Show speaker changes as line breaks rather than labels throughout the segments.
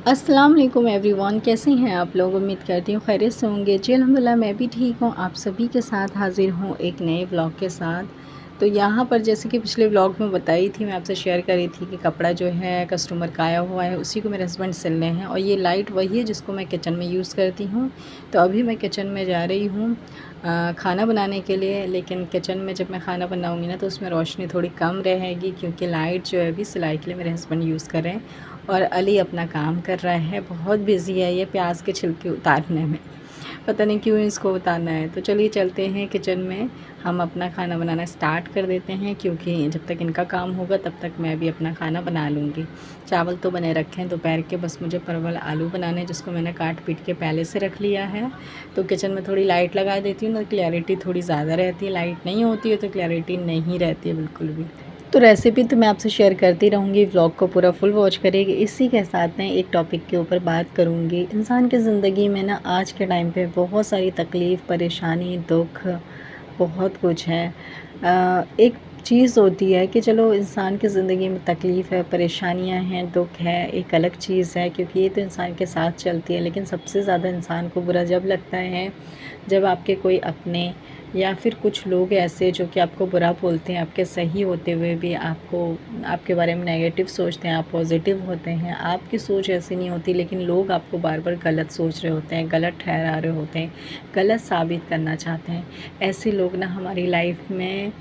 अस्सलाम वालेकुम एवरीवन, कैसे हैं आप लोग। उम्मीद करती हूँ खैरियत से होंगे जी। अल्हम्दुलिल्लाह मैं भी ठीक हूँ। आप सभी के साथ हाज़िर हूँ एक नए व्लॉग के साथ। तो यहाँ पर जैसे कि पिछले व्लॉग में बताई थी, मैं आपसे शेयर करी थी कि कपड़ा जो है कस्टमर का आया हुआ है, उसी को मेरे हस्बैंड सिल रहे हैं। और ये लाइट वही है जिसको मैं किचन में यूज़ करती हूँ। तो अभी मैं किचन में जा रही हूँ खाना बनाने के लिए। लेकिन किचन में जब मैं खाना बनाऊँगी ना, तो उसमें रोशनी थोड़ी कम रहेगी, क्योंकि लाइट जो है अभी सिलाई के लिए मेरे हस्बैंड यूज़ कर रहे हैं। और अली अपना काम कर रहा है, बहुत बिज़ी है ये प्याज के छिलके उतारने में। पता नहीं क्यों इसको उतारना है। तो चलिए चलते हैं किचन में, हम अपना खाना बनाना स्टार्ट कर देते हैं, क्योंकि जब तक इनका काम होगा तब तक मैं भी अपना खाना बना लूँगी। चावल तो बने रखे हैं दोपहर के, बस मुझे परवल आलू बनाने हैं, जिसको मैंने काट पीट के पहले से रख लिया है। तो किचन में थोड़ी लाइट लगा देती हूँ, तो क्लैरिटी थोड़ी ज़्यादा रहती है। लाइट नहीं होती है तो क्लैरिटी नहीं रहती है बिल्कुल भी। तो रेसिपी तो मैं आपसे शेयर करती रहूँगी, व्लॉग को पूरा फुल वॉच करिएगा। इसी के साथ मैं एक टॉपिक के ऊपर बात करूँगी। इंसान की ज़िंदगी में ना आज के टाइम पे बहुत सारी तकलीफ़, परेशानी, दुख, बहुत कुछ है। एक चीज़ होती है कि चलो इंसान की ज़िंदगी में तकलीफ़ है, परेशानियाँ हैं, दुख है, एक अलग चीज़ है, क्योंकि ये तो इंसान के साथ चलती है। लेकिन सबसे ज़्यादा इंसान को बुरा जब लगता है जब आपके कोई अपने या फिर कुछ लोग ऐसे जो कि आपको बुरा बोलते हैं, आपके सही होते हुए भी आपको आपके बारे में नेगेटिव सोचते हैं, आप पॉजिटिव होते हैं, आपकी सोच ऐसी नहीं होती, लेकिन लोग आपको बार बार गलत सोच रहे होते हैं, गलत ठहरा रहे होते हैं, गलत साबित करना चाहते हैं। ऐसे लोग ना हमारी लाइफ में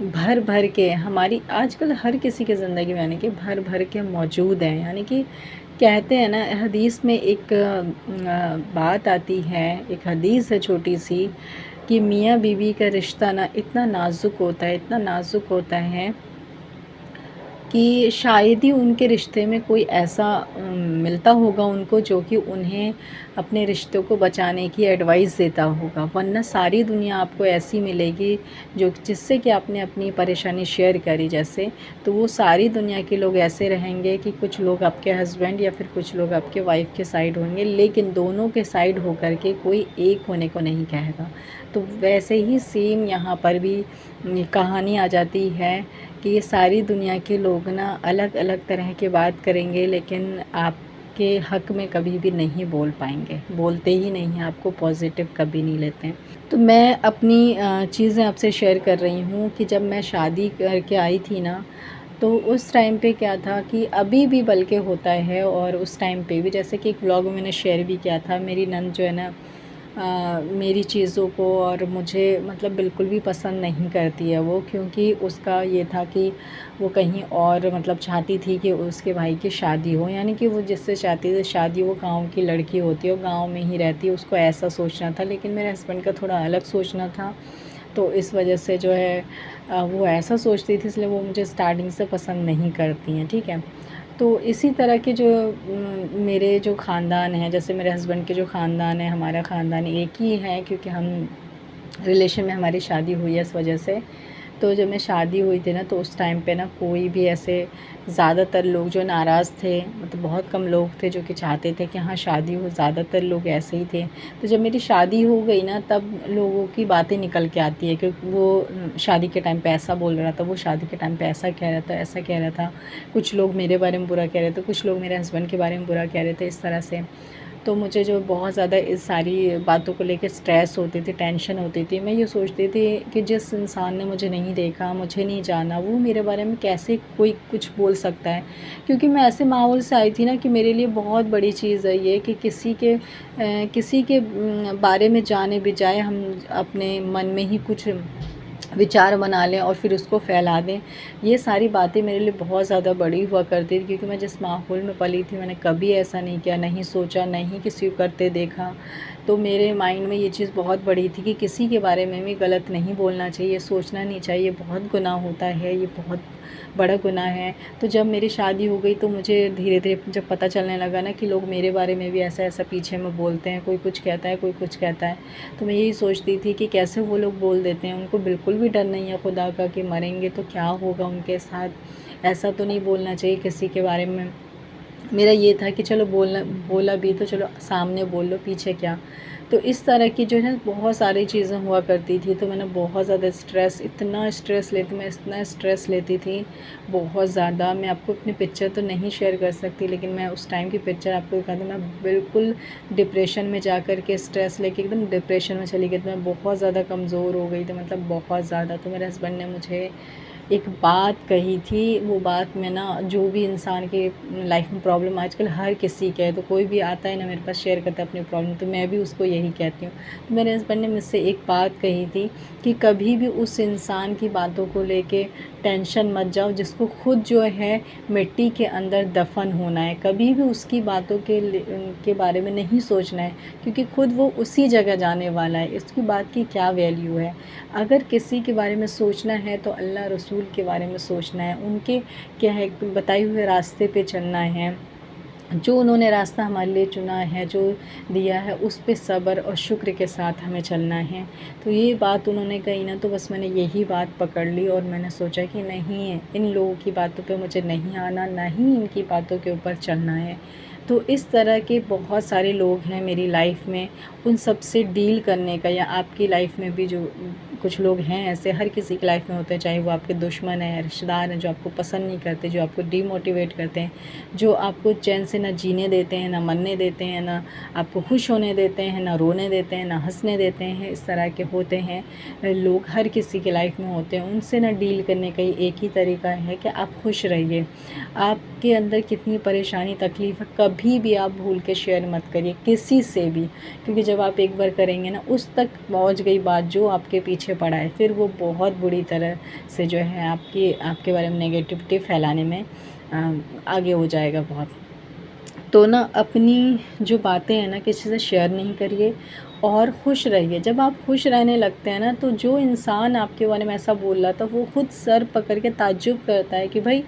भर भर के, हमारी आजकल हर किसी की ज़िंदगी में यानी कि भर भर के मौजूद हैं। यानी कि कहते हैं ना, हदीस में एक बात आती है, एक हदीस है छोटी सी, कि मियाँ बीवी का रिश्ता ना इतना नाज़ुक होता है, इतना नाज़ुक होता है कि शायद ही उनके रिश्ते में कोई ऐसा मिलता होगा उनको जो कि उन्हें अपने रिश्तों को बचाने की एडवाइस देता होगा। वरना सारी दुनिया आपको ऐसी मिलेगी जो जिससे कि आपने अपनी परेशानी शेयर करी जैसे, तो वो सारी दुनिया के लोग ऐसे रहेंगे कि कुछ लोग आपके हस्बैंड या फिर कुछ लोग आपके वाइफ़ के साइड होंगे, लेकिन दोनों के साइड होकर के कोई एक होने को नहीं कहेगा। तो वैसे ही सेम यहाँ पर भी कहानी आ जाती है कि ये सारी दुनिया के लोग ना अलग अलग तरह की बात करेंगे, लेकिन आपके हक़ में कभी भी नहीं बोल पाएंगे, बोलते ही नहीं हैं, आपको पॉजिटिव कभी नहीं लेते हैं। तो मैं अपनी चीज़ें आपसे शेयर कर रही हूँ कि जब मैं शादी करके आई थी ना, तो उस टाइम पे क्या था कि अभी भी बल्कि होता है, और उस टाइम पे भी जैसे कि एक व्लॉग में मैंने शेयर भी किया था, मेरी नंद जो है ना मेरी चीज़ों को और मुझे मतलब बिल्कुल भी पसंद नहीं करती है वो, क्योंकि उसका ये था कि वो कहीं और मतलब चाहती थी कि उसके भाई की शादी हो, यानी कि वो जिससे चाहती थी शादी वो गांव की लड़की होती है, वो गांव में ही रहती है, उसको ऐसा सोचना था। लेकिन मेरे हस्बैंड का थोड़ा अलग सोचना था, तो इस वजह से जो है वो ऐसा सोचती थी, इसलिए वो मुझे स्टार्टिंग से पसंद नहीं करती हैं, ठीक है। तो इसी तरह के जो मेरे जो ख़ानदान है, जैसे मेरे हस्बैंड के जो ख़ानदान है, हमारा ख़ानदान एक ही है, क्योंकि हम रिलेशन में हमारी शादी हुई है इस वजह से। तो जब मैं शादी हुई थी ना, तो उस टाइम पे ना कोई भी ऐसे ज़्यादातर लोग जो नाराज़ थे, मतलब बहुत कम लोग थे जो कि चाहते थे कि हाँ शादी हो, ज़्यादातर लोग ऐसे ही थे। तो जब मेरी शादी हो गई ना, तब लोगों की बातें निकल के आती है, क्योंकि वो शादी के टाइम पे ऐसा बोल रहा था, वो शादी के टाइम पे ऐसा कह रहा था, ऐसा कह रहा था। कुछ लोग मेरे बारे में बुरा कह रहे थे, कुछ लोग मेरे हस्बैंड के बारे में बुरा कह रहे थे, इस तरह से। तो मुझे जो बहुत ज़्यादा इस सारी बातों को लेके स्ट्रेस होती थी, टेंशन होती थी। मैं ये सोचती थी कि जिस इंसान ने मुझे नहीं देखा, मुझे नहीं जाना, वो मेरे बारे में कैसे कोई कुछ बोल सकता है। क्योंकि मैं ऐसे माहौल से आई थी ना कि मेरे लिए बहुत बड़ी चीज़ है ये कि किसी के बारे में जाने बजाय हम अपने मन में ही कुछ विचार बना लें और फिर उसको फैला दें। ये सारी बातें मेरे लिए बहुत ज़्यादा बड़ी हुआ करती थी, क्योंकि मैं जिस माहौल में पली थी, मैंने कभी ऐसा नहीं किया, नहीं सोचा, नहीं किसी को करते देखा। तो मेरे माइंड में ये चीज़ बहुत बड़ी थी कि किसी के बारे में भी गलत नहीं बोलना चाहिए, सोचना नहीं चाहिए, बहुत गुनाह होता है, ये बहुत बड़ा गुनाह है। तो जब मेरी शादी हो गई, तो मुझे धीरे-धीरे जब पता चलने लगा ना कि लोग मेरे बारे में भी ऐसा-ऐसा पीछे में बोलते हैं, कोई कुछ कहता है, कोई कुछ कहता है, तो मैं यही सोचती थी कि कैसे वो लोग बोल देते हैं, उनको बिल्कुल भी डर नहीं है खुदा का कि मरेंगे तो क्या होगा उनके साथ, ऐसा तो नहीं बोलना चाहिए किसी के बारे में। मेरा ये था कि चलो बोला भी तो चलो सामने बोल लो, पीछे क्या। तो इस तरह की जो है बहुत सारी चीज़ें हुआ करती थी। तो मैंने बहुत ज़्यादा स्ट्रेस, इतना स्ट्रेस लेती, मैं इतना स्ट्रेस लेती थी बहुत ज़्यादा। मैं आपको अपनी पिक्चर तो नहीं शेयर कर सकती, लेकिन मैं उस टाइम की पिक्चर आपको दिखा दूँ। मैं बिल्कुल डिप्रेशन में जा कर के स्ट्रेस लेके एकदम डिप्रेशन में चली गई थी। मैं बहुत ज़्यादा कमज़ोर हो गई थी, मतलब बहुत ज़्यादा। तो मेरे हस्बैंड ने मुझे एक बात कही थी, वो बात में ना, जो भी इंसान के लाइफ में प्रॉब्लम आजकल हर किसी के है, तो कोई भी आता है ना मेरे पास शेयर करता है अपनी प्रॉब्लम, तो मैं भी उसको यही कहती हूँ। तो मेरे हस्बैंड ने मुझसे एक बात कही थी कि कभी भी उस इंसान की बातों को लेके टेंशन मत जाओ जिसको खुद जो है मिट्टी के अंदर दफन होना है। कभी भी उसकी बातों के बारे में नहीं सोचना है, क्योंकि खुद वो उसी जगह जाने वाला है। इसकी बात की क्या वैल्यू है। अगर किसी के बारे में सोचना है तो अल्लाह रसूल के बारे में सोचना है, उनके क्या है बताए हुए रास्ते पे चलना है। जो उन्होंने रास्ता हमारे लिए चुना है, जो दिया है, उस पे सब्र और शुक्र के साथ हमें चलना है। तो ये बात उन्होंने कही ना, तो बस मैंने यही बात पकड़ ली और मैंने सोचा कि नहीं, इन लोगों की बातों पे मुझे नहीं आना, ना ही इनकी बातों के ऊपर चलना है। तो इस तरह के बहुत सारे लोग हैं मेरी लाइफ में, उन सब से डील करने का, या आपकी लाइफ में भी जो कुछ लोग हैं ऐसे, हर किसी की लाइफ में होते हैं, चाहे वो आपके दुश्मन हैं, रिश्तेदार हैं, जो आपको पसंद नहीं करते, जो आपको डीमोटिवेट करते हैं, जो आपको चैन से ना जीने देते हैं, ना मरने देते हैं, ना आपको खुश होने देते हैं, ना रोने देते हैं, ना हंसने देते हैं। इस तरह के होते हैं लोग, हर किसी की लाइफ में होते हैं। उनसे ना डील करने का एक ही तरीका है कि आप खुश रहिए। आपके अंदर कितनी परेशानी तकलीफ़ है, कभी भी आप भूल के शेयर मत करिए किसी से भी, क्योंकि जब आप एक बार करेंगे ना, उस तक पहुंच गई बात जो आपके पीछे पड़ा है, फिर वो बहुत बुरी तरह से जो है आपके बारे में नेगेटिविटी फैलाने में आगे हो जाएगा बहुत। तो ना अपनी जो बातें हैं ना किसी से शेयर नहीं करिए और खुश रहिए। जब आप खुश रहने लगते हैं ना, तो जो इंसान आपके बारे में ऐसा बोल रहा था वो खुद सर पकड़ के ताज्जुब करता है कि भाई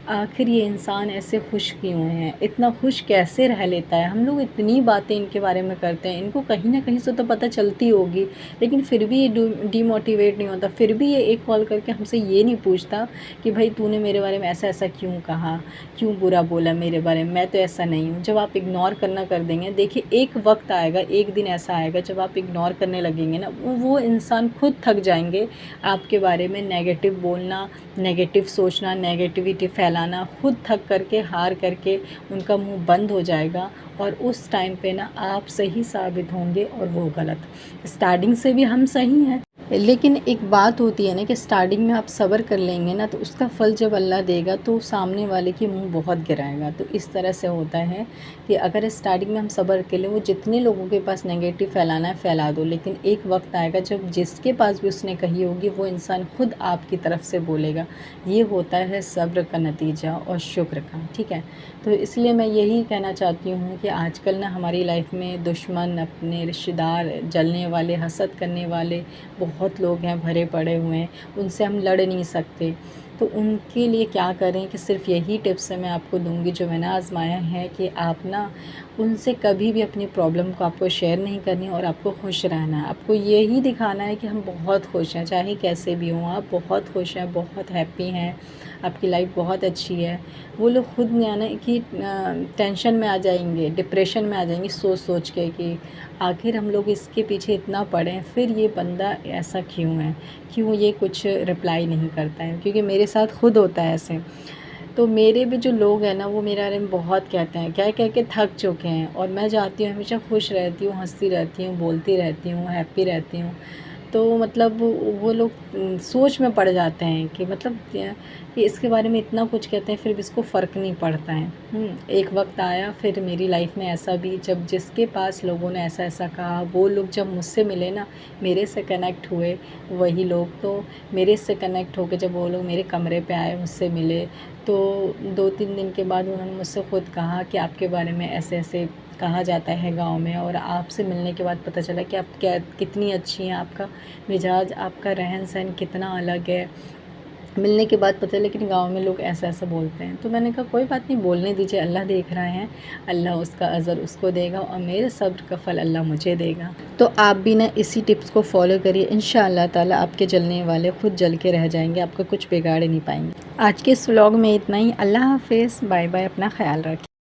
आखिर ये इंसान ऐसे खुश क्यों है, इतना खुश कैसे रह लेता है। हम लोग इतनी बातें इनके बारे में करते हैं, इनको कहीं ना कहीं से तो पता चलती होगी, लेकिन फिर भी ये डीमोटिवेट नहीं होता। फिर भी ये एक कॉल करके हमसे ये नहीं पूछता कि भाई तूने मेरे बारे में ऐसा ऐसा क्यों कहा, क्यों बुरा बोला मेरे बारे में, मैं तो ऐसा नहीं हूँ। जब आप इग्नोर करना कर देंगे, देखिए एक वक्त आएगा, एक दिन ऐसा आएगा जब आप इग्नोर करने लगेंगे ना, वो इंसान खुद थक जाएंगे आपके बारे में नेगेटिव बोलना, नेगेटिव सोचना, नेगेटिविटी फैलाना। खुद थक करके, हार करके उनका मुंह बंद हो जाएगा, और उस टाइम पे ना आप सही साबित होंगे और वो गलत। स्टार्टिंग से भी हम सही हैं, लेकिन एक बात होती है ना कि स्टार्टिंग में आप सब्र कर लेंगे ना, तो उसका फल जब अल्लाह देगा तो सामने वाले की मुंह बहुत गिराएगा। तो इस तरह से होता है कि अगर स्टार्टिंग में हम सब्र कर लें, वो जितने लोगों के पास नेगेटिव फैलाना है फैला दो, लेकिन एक वक्त आएगा जब जिसके पास भी उसने कही होगी वो इंसान खुद आपकी तरफ से बोलेगा। ये होता है सब्र का नतीजा और शुक्र का, ठीक है। तो इसलिए मैं यही कहना चाहती हूँ कि आजकल ना हमारी लाइफ में दुश्मन, अपने रिश्तेदार, जलने वाले, हसद करने वाले बहुत लोग हैं, भरे पड़े हुए हैं, उनसे हम लड़ नहीं सकते। तो उनके लिए क्या करें कि सिर्फ यही टिप्स है मैं आपको दूंगी जो मैंने आजमाया है, कि आप ना उनसे कभी भी अपनी प्रॉब्लम को आपको शेयर नहीं करनी, और आपको खुश रहना है। आपको यही दिखाना है कि हम बहुत खुश हैं, चाहे कैसे भी हों, आप बहुत खुश हैं, बहुत हैप्पी हैं, आपकी लाइफ बहुत अच्छी है। वो लोग खुद नहीं आना कि टेंशन में आ जाएंगे, डिप्रेशन में आ जाएंगे सोच सोच के कि आखिर हम लोग इसके पीछे इतना पड़े हैं, फिर ये बंदा ऐसा क्यों है, क्यों ये कुछ रिप्लाई नहीं करता है। क्योंकि मेरे साथ खुद होता है ऐसे। तो मेरे भी जो लोग हैं ना, वो मेरे बारे में बहुत कहते हैं, कह कह के थक चुके हैं, और मैं चाहती हूँ हमेशा खुश रहती हूँ, हंसती रहती हूँ, बोलती रहती हूँ, हैप्पी रहती हूँ। तो मतलब वो लोग सोच में पड़ जाते हैं कि मतलब कि इसके बारे में इतना कुछ कहते हैं फिर भी इसको फ़र्क नहीं पड़ता है। एक वक्त आया फिर मेरी लाइफ में ऐसा भी, जब जिसके पास लोगों ने ऐसा ऐसा कहा, वो लोग जब मुझसे मिले ना, मेरे से कनेक्ट हुए, वही लोग तो मेरे से कनेक्ट होकर जब वो लोग मेरे कमरे पे आए, मुझसे मिले, तो 2-3 दिन के बाद उन्होंने मुझसे ख़ुद कहा कि आपके बारे में ऐसे ऐसे कहा जाता है गांव में, और आपसे मिलने के बाद पता चला कि आप क्या कितनी अच्छी हैं, आपका मिजाज, आपका रहन सहन कितना अलग है। मिलने के बाद पता है, लेकिन गांव में लोग ऐसा ऐसा बोलते हैं। तो मैंने कहा कोई बात नहीं, बोलने दीजिए, अल्लाह देख रहे हैं, अल्लाह उसका अज़र उसको देगा और मेरे सब्र का फल अल्लाह मुझे देगा। तो आप भी ना इसी टिप्स को फॉलो करिए, इंशाअल्लाह ताला आपके जलने वाले खुद जल के रह जाएंगे, आपका कुछ बिगाड़ नहीं पाएंगे। आज के इस व्लॉग में इतना ही। अल्लाह हाफिज़, बाय बाय, अपना ख्याल रखिए।